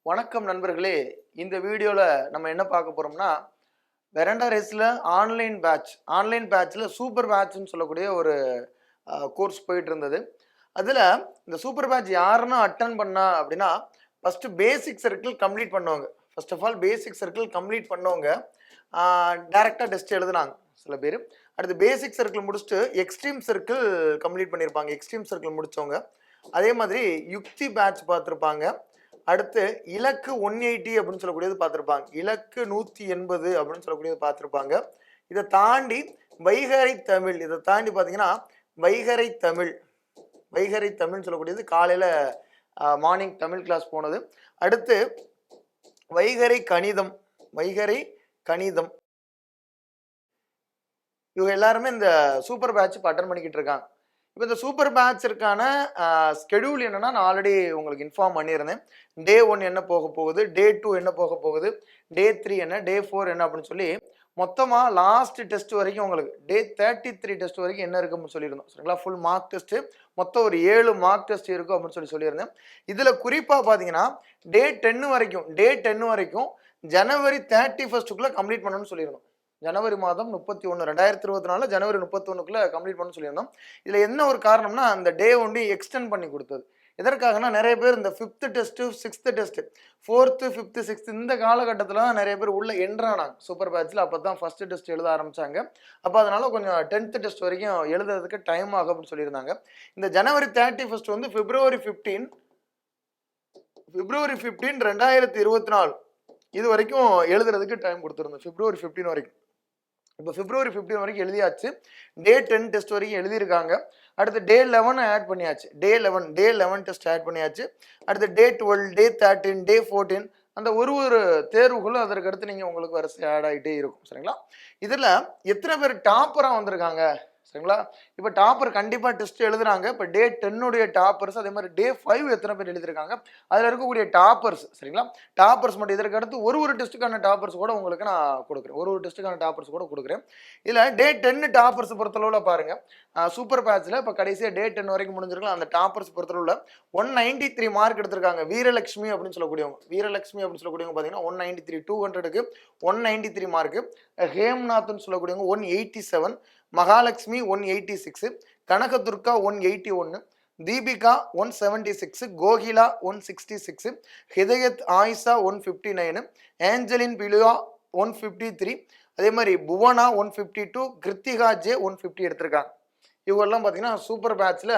வணக்கம் நண்பர்களே. இந்த வீடியோவில் நம்ம என்ன பார்க்க போகிறோம்னா, வெரண்டா ரேஸில் ஆன்லைன் பேட்ச்சில் சூப்பர் பேட்ச்னு சொல்லக்கூடிய ஒரு கோர்ஸ் போயிட்டு இருந்தது. அதில் இந்த சூப்பர் பேட்ச் யாருன்னா அட்டன் பண்ணா அப்படின்னா, ஃபஸ்ட்டு பேசிக் சர்க்கிள் கம்ப்ளீட் பண்ணவங்க. First of all basic circle complete பண்ணவங்க டேரெக்டாக டெஸ்ட் எழுதுனாங்க சில பேர். அடுத்து பேசிக் சர்க்கிள் முடிச்சுட்டு எக்ஸ்ட்ரீம் சர்க்கிள் கம்ப்ளீட் பண்ணியிருப்பாங்க. எக்ஸ்ட்ரீம் சர்க்கிள் முடித்தவங்க. அதே மாதிரி யுக்தி பேட்ச் பார்த்துருப்பாங்க. அடுத்து இலக்கு 180 அப்படின்னு சொல்லக்கூடியது பார்த்துருப்பாங்க. இலக்கு 180 அப்படின்னு சொல்லக்கூடியது பார்த்துருப்பாங்க. இதை தாண்டி வைகறை தமிழ், இதை தாண்டி பார்த்தீங்கன்னா வைகறை தமிழ்னு சொல்லக்கூடியது காலையில் மார்னிங் தமிழ் கிளாஸ் போனது. அடுத்து வைகறை கணிதம் இவங்க எல்லாருமே இந்த சூப்பர் பேட்ச் இப்போ அட்டன் பண்ணிக்கிட்டு இருக்காங்க. இப்போ இந்த சூப்பர் பேட்சிற்கான ஸ்கெடியூல் என்னன்னா, நான் ஆல்ரெடி உங்களுக்கு இன்ஃபார்ம் பண்ணியிருந்தேன். டே 1 என்ன போக போகுது, டே 2 என்ன போக போகுது, டே 3 என்ன, டே 4 என்ன அப்படின்னு சொல்லி மொத்தமாக லாஸ்ட் டெஸ்ட் வரைக்கும் உங்களுக்கு டே 33 டெஸ்ட் வரைக்கும் என்ன இருக்குன்னு சொல்லியிருந்தோம். சரிங்களா? ஃபுல் மார்க் டெஸ்ட்டு மொத்தம் ஒரு 7 மார்க் டெஸ்ட் இருக்கும் அப்படின்னு சொல்லியிருந்தேன். இதில் குறிப்பாக பார்த்தீங்கன்னா டே 10 வரைக்கும் ஜனவரி 31க்குள்ளே கம்ப்ளீட் பண்ணணும்னு சொல்லியிருந்தோம். ஜனவரி மாதம் 31 2024 ஜனவரி 31க்குள்ளே கம்ப்ளீட் பண்ண சொல்லியிருந்தோம். இதில் என்ன ஒரு காரணம்னா, அந்த டே ஒண்டி எக்ஸ்டெண்ட் பண்ணி கொடுத்தது. எதற்காகனா, நிறைய பேர் இந்த 5th test 6th test 4th 5th 6th இந்த காலகட்டத்தில் தான் நிறைய பேர் உள்ள என்ட்ரானாங்க சூப்பர் பேட்சில். அப்போ தான் ஃபஸ்ட்டு டெஸ்ட் எழுத ஆரம்பித்தாங்க. அப்போ அதனால் கொஞ்சம் 10th டெஸ்ட் வரைக்கும் எழுதுறதுக்கு டைம் ஆகும் அப்படின்னு சொல்லியிருந்தாங்க. இந்த ஜனவரி 31 வந்து பிப்ரவரி 15 2024 இது வரைக்கும் எழுதுறதுக்கு டைம் கொடுத்துருந்தோம். பிப்ரவரி 15 வரைக்கும். இப்போ பிப்ரவரி 15 வரைக்கும் எழுதியாச்சு. டே 10 டெஸ்ட் வரைக்கும் எழுதியிருக்காங்க. அடுத்து டே 11 ஆட் பண்ணியாச்சு. டே 11 டெஸ்ட் ஆட் பண்ணியாச்சு. அடுத்து டே 12, டே 13, டே 14 அந்த ஒரு தேர்வுகளும் அதற்கு அடுத்து நீங்கள் உங்களுக்கு வரிசை ஆட் ஆகிட்டே இருக்கும். சரிங்களா? இதில் எத்தனை பேர் டாப்பராக வந்திருக்காங்க? சரிங்களா? இப்போ டாப்பர் கண்டிப்பாக டெஸ்ட் எழுதுறாங்க. இப்போ டே 10 டாப்பர்ஸ், அதே மாதிரி டே 5 எத்தனை பேர் எழுதியிருக்காங்க, அதில் இருக்கக்கூடிய டாப்பர்ஸ். சரிங்களா? டாப்பர்ஸ் மட்டும் இதற்கு அடுத்து ஒரு டெஸ்ட்டுக்கான டாப்பர்ஸ் கூட உங்களுக்கு நான் கொடுக்குறேன். ஒரு டெஸ்ட்டுக்கான டாப்பர்ஸ் கூட கொடுக்குறேன். இதில் டே 10 டாப்பர்ஸ் பொறுத்தளவில் பாருங்கள், சூப்பர் பேட்சில் இப்போ கடைசியாக டே 10 வரைக்கும் முடிஞ்சிருக்கலாம். அந்த டாப்பர்ஸ் பொறுத்தளவில் 193 மார்க் எடுத்திருக்காங்க. வீரலட்சுமி அப்படின்னு சொல்லக்கூடியவங்க பார்த்தீங்கன்னா 193 200க்கு 193 மார்க்கு. ஹேம்நாத்னு சொல்லக்கூடியவங்க 187, மகாலட்சுமி 186, கனகதுர்கா 181, தீபிகா 176, கோகிலா 166, ஹிதயத் ஆயிஷா 159, ஏஞ்சலின் பிலியா 153, அதே மாதிரி புவனா 152, கிருத்திகா ஜே 150 எடுத்திருக்காங்க. இவங்கெல்லாம் பார்த்தீங்கன்னா சூப்பர் பேட்சில்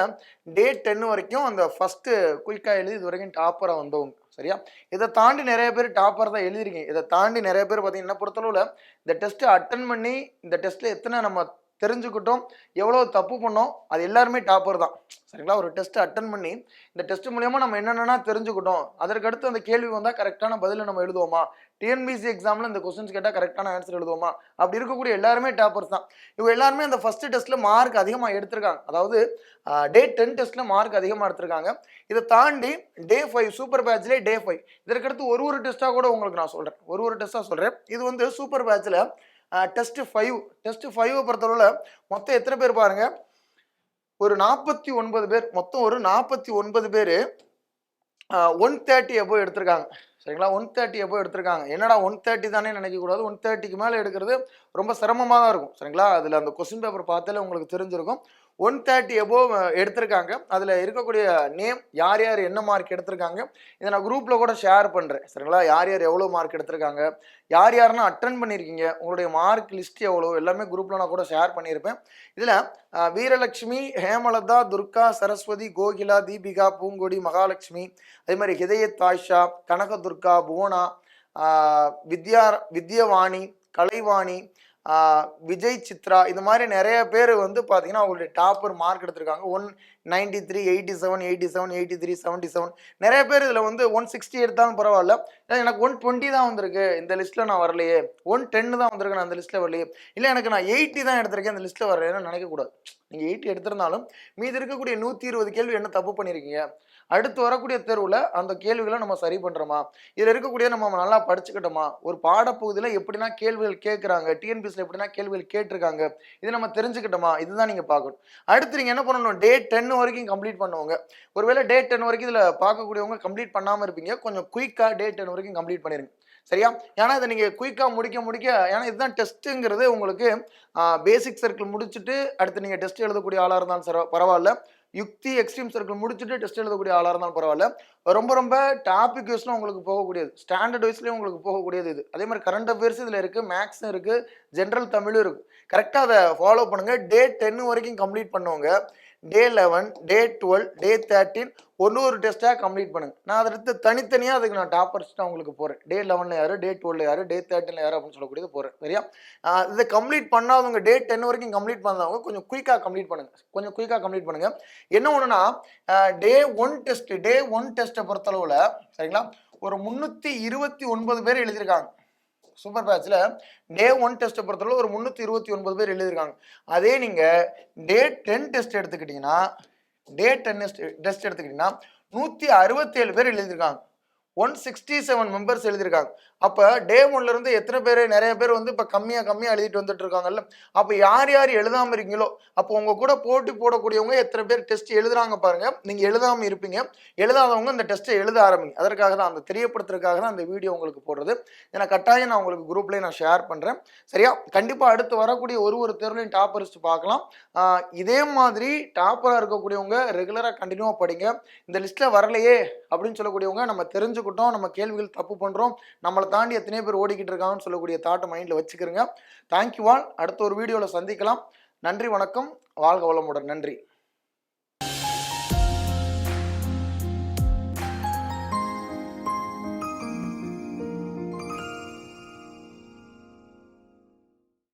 டே 10 வரைக்கும் அந்த ஃபஸ்ட்டு குயிக்காக எழுதி இது வரைக்கும் டாப்பராக வந்தவங்க. சரியா? இதை தாண்டி நிறைய பேர் டாப்பர் தான் எழுதிருக்கீங்க. இதை தாண்டி நிறைய பேர் பார்த்தீங்கன்னா பொறுத்தளவில் இந்த டெஸ்ட்டை அட்டன் பண்ணி இந்த டெஸ்ட்டில் எத்தனை நம்ம தெரிஞ்சுக்கிட்டோம், எவ்வளோ தப்பு பண்ணோம், அது எல்லாருமே டாப்பர் தான். சரிங்களா? ஒரு டெஸ்ட்டை அட்டன் பண்ணி இந்த டெஸ்ட் மூலியமாக நம்ம என்னென்னா தெரிஞ்சுக்கிட்டோம், அதற்கடுத்து அந்த கேள்வி வந்தால் கரெக்டான பதிலை நம்ம எழுதுவோமா, டிஎன்பிசி எக்ஸாமில் இந்த கொஸ்டின்ஸ் கேட்டால் கரெக்டான ஆன்சர் எழுதுவோமா, அப்படி இருக்கக்கூடிய எல்லாருமே டாப்பர்ஸ் தான். இவங்க எல்லாருமே அந்த ஃபஸ்ட்டு டெஸ்ட்டில் மார்க் அதிகமாக எடுத்திருக்காங்க. அதாவது டே 10 டெஸ்ட்டில் மார்க் அதிகமாக எடுத்திருக்காங்க. இதை தாண்டி டே 5 சூப்பர் பேட்சிலே டே 5 இதற்கடுத்து ஒரு டெஸ்ட்டாக கூட உங்களுக்கு நான் சொல்கிறேன். ஒரு டெஸ்ட்டாக சொல்கிறேன். இது வந்து சூப்பர் பேட்சில் டெஸ்ட் 5 பொறுத்தளவில் மொத்தம் எத்தனை பேர் பாருங்கள், ஒரு 49 பேர். மொத்தம் ஒரு 49 பேர் 130 above எடுத்திருக்காங்க. சரிங்களா? 130 above எடுத்திருக்காங்க. என்னடா 130 தானே நினைக்கக்கூடாது. 130க்கு மேலே எடுக்கிறது ரொம்ப சிரமமாக தான் இருக்கும். சரிங்களா? அதில் அந்த கொஸ்டின் பேப்பர் பார்த்தாலே உங்களுக்கு தெரிஞ்சிருக்கும். 130 above எடுத்திருக்காங்க. அதில் இருக்கக்கூடிய நேம், யார் யார் என்ன மார்க் எடுத்திருக்காங்க, இதை நான் குரூப்பில் கூட ஷேர் பண்ணுறேன். சரிங்களா? யார் யார் எவ்வளோ மார்க் எடுத்திருக்காங்க, யார் யாருன்னா அட்டன் பண்ணியிருக்கீங்க, உங்களுடைய மார்க் லிஸ்ட் எவ்வளோ, எல்லாமே குரூப்பில் நான் கூட ஷேர் பண்ணியிருப்பேன். இதில் வீரலட்சுமி, ஹேமலதா, துர்கா, சரஸ்வதி, கோகிலா, தீபிகா, பூங்கொடி, மகாலட்சுமி, அதே மாதிரி ஹிதயத் ஆயிஷா, கனகதுர்கா, புவனா, வித்யவாணி, கலைவாணி, விஜய் சித்ரா, இந்த மாதிரி நிறைய பேர் வந்து பார்த்தீங்கன்னா அவங்களுடைய டாப்பர் மார்க் எடுத்திருக்காங்க. 193, 87, 87, 83, 77. நிறைய பேர் இதில் வந்து 160 எடுத்தாலும் பரவாயில்ல, எனக்கு 120 தான் வந்திருக்கு, இந்த லிஸ்ட்டில் நான் வரலையே, 110 தான் வந்திருக்கு, நான் அந்த லிஸ்ட்டில் வரலையே, இல்லை எனக்கு நான் 80 தான் எடுத்திருக்கேன், அந்த லிஸ்ட்டில் வரலைன்னு நினைக்கக்கூடாது. நீங்கள் 80 எடுத்திருந்தாலும் மீது இருக்கக்கூடிய 120 கேள்வி என்ன தப்பு பண்ணியிருக்கீங்க, அடுத்து வரக்கூடிய தேர்வில் அந்த கேள்விகளை நம்ம சரி பண்ணுறோமா, இதில் இருக்கக்கூடிய நம்ம நல்லா படிச்சுக்கிட்டோமா, ஒரு பாடப்பகுதியில் எப்படின்னா கேள்விகள் கேட்குறாங்க, டிஎன்பிஎஸ்சியில் எப்படின்னா கேள்விகள் கேட்டிருக்காங்க, இது நம்ம தெரிஞ்சுக்கிட்டோமா, இதுதான் நீங்கள் பார்க்கணும். அடுத்து நீங்கள் என்ன பண்ணணும், டே 10 வரைக்கும் கம்ப்ளீட் பண்ணுவாங்க. ஒருவேளை டே 10 வரைக்கும் இதில் பார்க்கக்கூடியவங்க கம்ப்ளீட் பண்ணாமல் இருப்பீங்க, கொஞ்சம் குயிக்காக டே 10 வரைக்கும் கம்ப்ளீட் பண்ணிடுங்க. சரியா? ஏன்னா இதை நீங்கள் குயிக்காக முடிக்க ஏன்னா இதுதான் டெஸ்ட்டுங்கிறது உங்களுக்கு பேசிக் சர்க்கிள் முடிச்சுட்டு அடுத்து நீங்கள் டெஸ்ட் எழுதக்கூடிய ஆளாக இருந்தாலும் பரவாயில்ல, யுக்தி எக்ஸ்ட்ரீம் சர்க்கிள் முடிச்சுட்டு டெஸ்ட் எழுதக்கூடிய ஆளாக இருந்தாலும் பரவாயில்ல, ரொம்ப டாபிக் வைஸ்லாம் உங்களுக்கு போகக்கூடியது, ஸ்டாண்டர்ட் வைஸ்லேயும் உங்களுக்கு போகக்கூடியது இது. அதே மாதிரி கரண்ட் அஃபேர்ஸ் இதில் இருக்குது, மேக்ஸும் இருக்குது, ஜென்ரல் தமிழும் இருக்குது. கரெக்டாக அதை ஃபாலோ பண்ணுங்கள். டே 10 வரைக்கும் கம்ப்ளீட் பண்ணுவாங்க. டே 11, டே 12, டே 13 ஒரு டெஸ்ட்டாக கம்ப்ளீட் பண்ணுங்க. நான் அதை எடுத்து தனித்தனியாக அதுக்கு நான் டாப்பர்ஸ் தான் உங்களுக்கு போகிறேன். டே 11 யார், டே 12 யார், டே 13 யார் அப்படின்னு சொல்லக்கூடியது போகிறேன். சரியா? இதை கம்ப்ளீட் பண்ணாதவங்க, டே 10 வரைக்கும் கம்ப்ளீட் பண்ணாதவங்க கொஞ்சம் குயிக்காக கம்ப்ளீட் பண்ணுங்க. என்ன ஒன்றுனா, டே 1 டெஸ்ட்டை பொறுத்தளவில் சரிங்களா, ஒரு 329 பேர் எழுதியிருக்காங்க. சூப்பர் பேட்சில் டே 1 டெஸ்ட்டை பொறுத்தளவு ஒரு 329 பேர் எழுதியிருக்காங்க. அதே நீங்கள் டே 10 டெஸ்ட் எடுத்துக்கிட்டிங்கன்னா 167 பேர் எழுதியிருக்காங்க. 167 மெம்பர்ஸ் எழுதியிருக்காங்க. அப்போ டே 1ல இருந்து எத்தனை பேர், நிறைய பேர் வந்து இப்போ கம்மியாக எழுதிட்டு வந்துட்டு இருக்காங்கல்ல. அப்போ யார் எழுதாமல் இருக்கீங்களோ, அப்போ உங்கள் கூட போட்டி போடக்கூடியவங்க எத்தனை பேர் டெஸ்ட் எழுதுறாங்க பாருங்க. நீங்கள் எழுதாமல் இருப்பீங்க, எழுதாதவங்க இந்த டெஸ்ட்டை எழுத ஆரம்பிங்க. அதற்காக தான், அந்த தெரியப்படுத்துறதுக்காக தான் அந்த வீடியோ உங்களுக்கு போடுறது. ஏன்னா கட்டாயம் நான் உங்களுக்கு குரூப்லேயே நான் ஷேர் பண்ணுறேன். சரியா? கண்டிப்பாக அடுத்து வரக்கூடிய ஒரு தேர்வுலையும் டாப்பர் லிஸ்ட் பார்க்கலாம். இதே மாதிரி டாப்பராக இருக்கக்கூடியவங்க ரெகுலராக கண்டினியூவாக படிங்க. இந்த லிஸ்ட்டில் வரலையே அப்படின்னு சொல்லக்கூடியவங்க, நம்ம தெரிஞ்சுக்கிட்டோம், நம்ம கேள்விகள் தப்பு பண்ணுறோம், நம்மளை தாண்டி எத்தனை பேர் ஓடிக்கிட்டு இருக்காங்கன்னு சொல்லக்கூடிய தாட்டை மைண்டில் வச்சுக்கிறங்க. Thank you all. அடுத்த ஒரு வீடியோவில் சந்திக்கலாம். நன்றி, வணக்கம், வாழ்க வளமுடன். நன்றி.